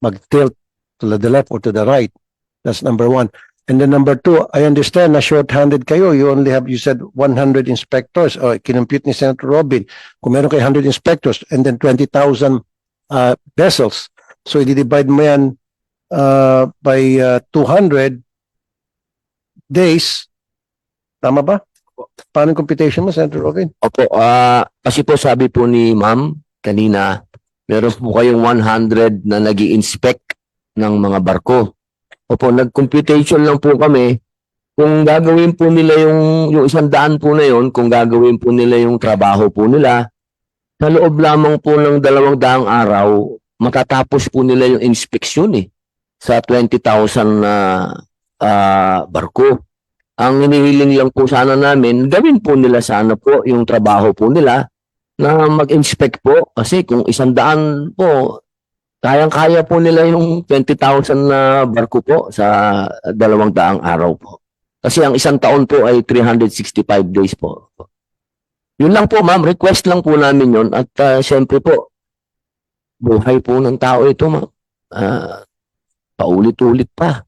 mag-tilt to the left or to the right. That's number one. And then number two, I understand na short-handed kayo. You only have, you said 100 inspectors. O, kinumpute ni Senator Robin. Kung meron kayo 100 inspectors and then 20,000 vessels. So, i-divide mo yan by 200 days. Tama ba? Paano yung computation mo, Senator Robin? Opo, kasi po sabi po ni ma'am kanina, meron po kayong 100 na nag-i-inspect ng mga barko. Opo, nag-computation lang po kami. Kung gagawin po nila yung 100 po na yun, kung gagawin po nila yung trabaho po nila, sa loob lamang po ng 200 araw, matatapos po nila yung inspeksyon sa 20,000 na barko. Ang hinihiling lang po sana namin, gawin po nila sana po yung trabaho po nila na mag-inspect po. Kasi kung 100 po, kayang-kaya po nila yung 20,000 na barko po sa 200 araw po. Kasi ang isang taon po ay 365 days po. Yun lang po ma'am, request lang po namin yun. At siyempre po, buhay po ng tao ito ma'am. Paulit-ulit pa.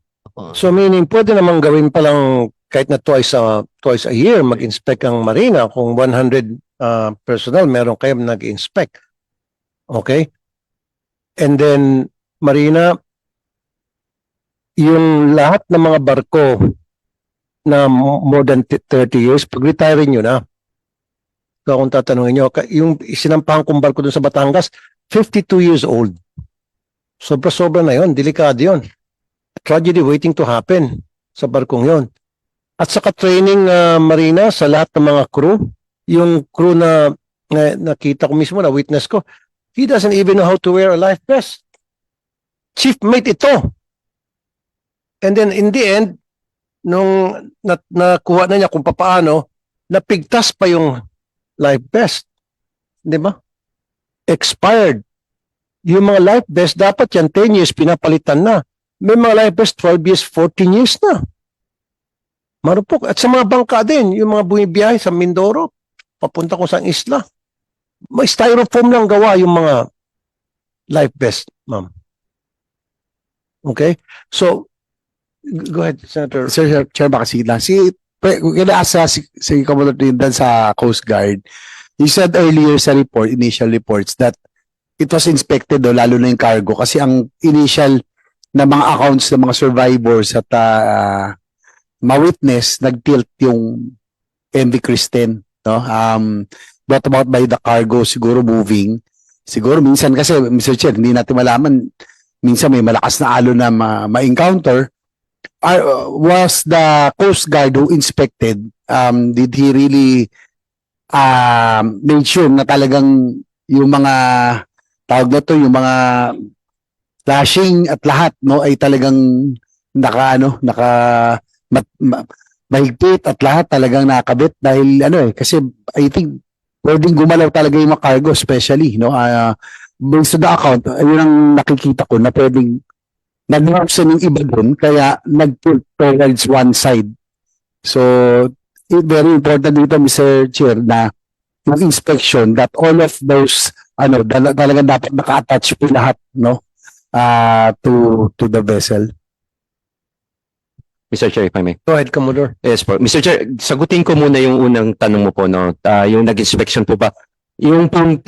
So meaning, pwede namang gawin pa lang kahit na twice a year mag-inspect ang marina. Kung 100 personnel, meron kayo nag-inspect. Okay? And then, marina, yung lahat ng mga barko na more than 30 years, pag-retire nyo na. So, kung tatanungin nyo, yung sinampahan kong barko dun sa Batangas, 52 years old. Sobra-sobra na yon, delikado yon. Tragedy waiting to happen sa barkong yon. At saka training marina sa lahat ng mga crew, yung crew na nakita ko mismo, na witness ko, he doesn't even know how to wear a life vest. Chief mate ito. And then in the end, nung nakuha na niya kung paano, napigtas pa yung life vest. Di ba? Expired. Yung mga life vest, dapat yan 10 years pinapalitan na. May mga life vest 12 years, 14 years na. Marupok. At sa mga bangka din, yung mga bumibiyahe sa Mindoro, papunta kung saan isla. May styrofoam lang gawa yung mga life vest, ma'am. Okay? So, go ahead, Senator. Sir, Chair Bakasila, kinaasa si Commodore Trinidad sa Coast Guard, you said earlier sa report, initial reports, that it was inspected, lalo na yung cargo, kasi ang initial na mga accounts ng mga survivors at ma-witness, nag-tilt yung MV Kristen, no? Brought about by the cargo, siguro moving. Siguro minsan kasi, Mr. Chair, hindi natin malaman, minsan may malakas na alon na ma-encounter. Was the Coast Guard who inspected, did he really make sure na talagang yung mga tawag na to, yung mga flashing at lahat, no, ay talagang mahigpit at lahat talagang nakakabit dahil kasi I think pwedeng gumalaw talaga yung mga cargo, especially, no, based on the account, yun ang nakikita ko na pwedeng nag-option yung iba dun, kaya nag-tilt towards one side. So, very important dito, Mr. Chair, na yung inspection, that all of those, talagang dapat naka-attach po lahat, no, to the vessel. Mr. Chair, if I may. Go ahead, Commodore. Yes po. Mr. Chair, sagutin ko muna yung unang tanong mo po, no? Yung nag-inspection po ba? Yung pong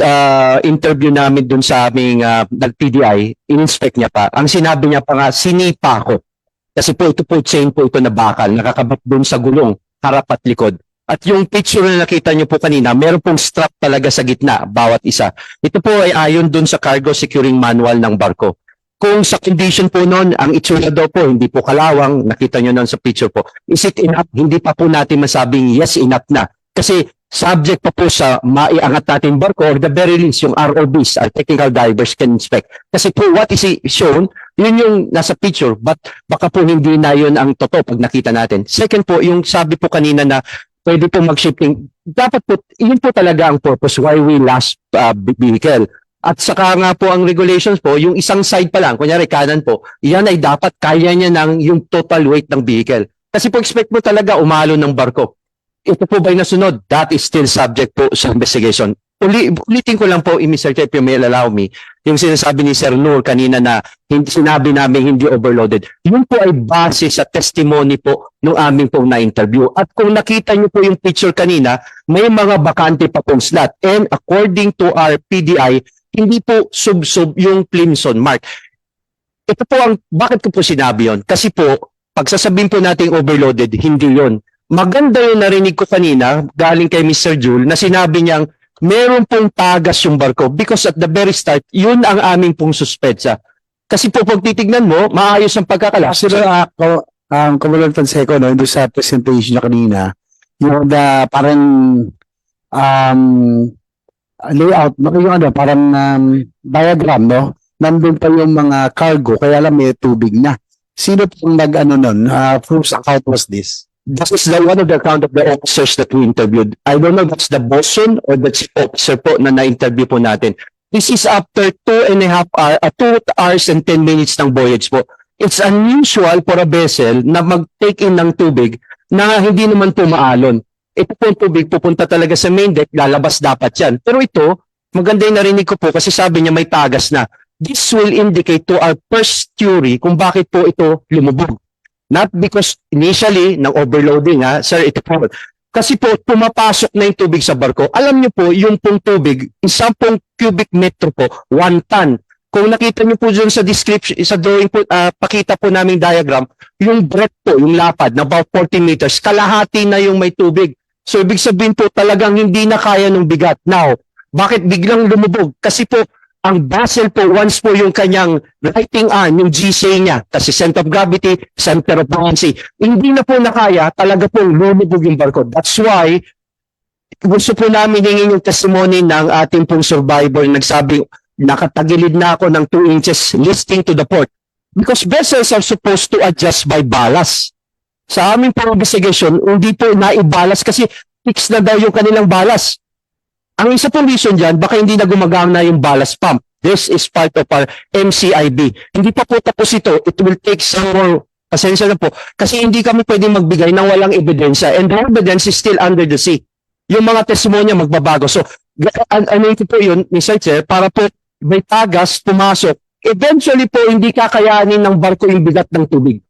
interview namin dun sa aming nag-PDI, in-inspect niya pa. Ang sinabi niya pa nga, sinipa ko. Kasi po ito po, chain po ito na bakal, nakakabat dun sa gulong, harap at likod. At yung picture na nakita niyo po kanina, meron pong strap talaga sa gitna, bawat isa. Ito po ay ayon dun sa cargo securing manual ng barko. Kung sa condition po noon, ang itsura daw po, hindi po kalawang, nakita nyo noon sa picture po, is it enough? Hindi pa po natin masabing yes, enough na. Kasi subject pa po sa maiangat natin barko or the very least, yung ROVs, our technical divers can inspect. Kasi po what is shown, yun yung nasa picture, but baka po hindi na yun ang totoo pag nakita natin. Second po, yung sabi po kanina na pwede po mag-shifting, dapat po, yun po talaga ang purpose why we last vehicle. At saka nga po ang regulations po, yung isang side pa lang, kunyari kanan po, yan ay dapat kaya niya ng yung total weight ng vehicle. Kasi po expect mo talaga umalo ng barko. Ito po ba'y nasunod? That is still subject po sa investigation. ulitin ko lang po, Mr. Chair, if you may allow me, yung sinasabi ni Sir Noor kanina na sinabi namin hindi overloaded. Yun po ay base sa testimony po ng aming pong na-interview. At kung nakita niyo po yung picture kanina, may mga bakante pa pong slot. And according to our PDI, hindi po sub-sub yung Plimson mark. Ito po bakit ko po sinabi yon? Kasi po, pagsasabihin po nating overloaded, hindi yon. Maganda yung narinig ko kanina, galing kay Mr. Jule, na sinabi niyang meron pong tagas yung barko because at the very start, yun ang aming pong suspetsa. Kasi po pag titignan mo, maayos ang pagkakalas. Sir, Commander Fonseca, no, doon sa presentation niya kanina, yung parang layout, no, yung parang diagram, no? Nandun pa yung mga cargo, kaya lang may tubig na. Sino pong nun? Whose account was this? This is one of the account of the officers that we interviewed. I don't know if that's the bosun or the chief officer po na na-interview po natin. This is after 2 hours and 10 minutes ng voyage po. It's unusual for a vessel na mag-take in ng tubig na hindi naman po maalon. Ito po yung tubig, pupunta talaga sa main deck, lalabas dapat yan. Pero ito, maganda yung narinig ko po kasi sabi niya may tagas na. This will indicate to our first theory kung bakit po ito lumubog. Not because initially, ng overloading sir, ito po. Kasi po, pumapasok na yung tubig sa barko. Alam niyo po, yung pong tubig, 10 cubic metro po, 1 ton. Kung nakita niyo po dyan sa description, sa drawing po, pakita po naming diagram, yung breadth po, yung lapad, na about 40 meters, kalahati na yung may tubig. So, ibig sabihin po, talagang hindi na kaya ng bigat. Now, bakit biglang lumubog? Kasi po, ang vessel po, once po yung kanyang writing arm, yung GC niya, kasi center of gravity, center of buoyancy, hindi na po nakaya, talaga po lumubog yung barko. That's why, gusto po namin hingin yung testimony ng ating pong survivor, nagsabing, nakatagilid na ako ng 2 inches listing to the port. Because vessels are supposed to adjust by ballast. Sa aming pong investigation, hindi po naibalas kasi fix na daw yung kanilang ballast. Ang isa pong reason dyan, baka hindi na gumagana yung ballast pump. This is part of our MCIB. Hindi pa po tapos ito. It will take some more, pasensya na po, kasi hindi kami pwedeng magbigay ng walang ebidensya. And the evidence is still under the sea. Yung mga testimonya magbabago. So, ano ito po yun, Mr. Chair, para po may tagas, pumasok. Eventually po, hindi kakayanin ng barko yung bigat ng tubig.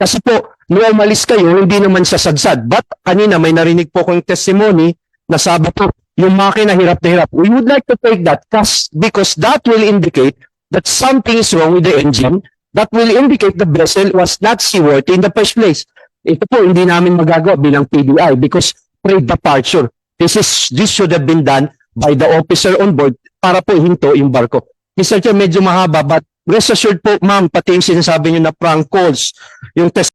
Kasi po, nung umalis kayo, hindi naman sasadsad. But kanina may narinig po kong testimony na sabi po, yung makina hirap na hirap. We would like to take that because that will indicate that something is wrong with the engine. That will indicate the vessel was not seaworthy in the first place. Ito po, hindi namin magagawa bilang PDI because pre-departure. This should have been done by the officer on board para po hinto yung barko. Mr. Chair, medyo mahaba but rest assured po, ma'am, pati yung sinasabi nyo na prank calls, yung test